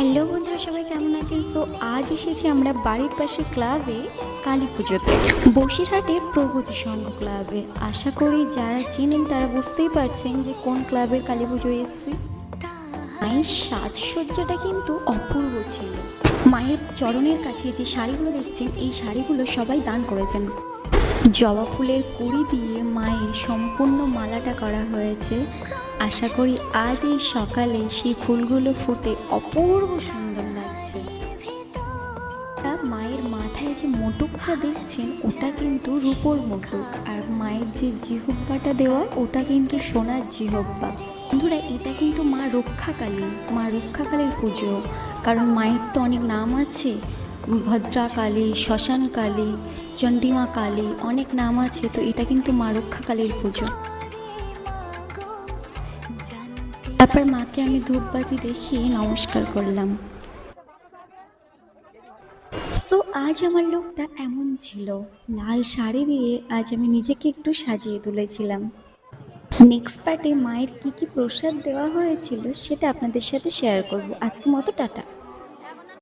Hello বন্ধুরা, সবাই কেমন আছেন? সো আজ এসেছি আমরা বাড়ির পাশে ক্লাবে কালী পুজোতে, বসিরহাটের প্রগতি সংঘ ক্লাবে। আশা করি যারা চেনেন তারা বুঝতেই পারছেন যে কোন ক্লাবের কালী পুজোয় এসেছি। মায়ের সাজসজ্জাটা কিন্তু অপূর্ব ছিল। মায়ের চরণের কাছে যে শাড়িগুলো দেখছেন, এই শাড়িগুলো সবাই দান করেছেন। জবা ফুলের কুড়ি দিয়ে মায়ের সম্পূর্ণ মালাটা করা হয়েছে। আশা করি আজ এই সকালে সেই ফুলগুলো ফুটে অপূর্ব সুন্দর লাগছে। মায়ের মাথায় যে মুটুকটা দেখছেন ওটা কিন্তু রূপোর মুটুক, আর মায়ের যে জিহ্বাটা দেওয়া ওটা কিন্তু সোনার জিহ্বা। বন্ধুরা, এটা কিন্তু মা রক্ষাকালীর পুজো। কারণ মায়ের তো অনেক নাম আছে, ভদ্রাকালী, শ্মশানকালী, চণ্ডীমা কালী, অনেক নাম আছে। তো এটা কিন্তু মা রক্ষাকালীর পুজো। তারপর মাকে আমি ধূপবাতি দেখিয়ে নমস্কার করলাম। সো আজ আমার লুকটা এমন ছিল, লাল শাড়ি দিয়ে আজ আমি নিজেকে একটু সাজিয়ে তুলেছিলাম। নেক্সট পার্টে মায়ের কি কি প্রসাদ দেওয়া হয়েছিল সেটা আপনাদের সাথে শেয়ার করব। আজকের মতো টাটা।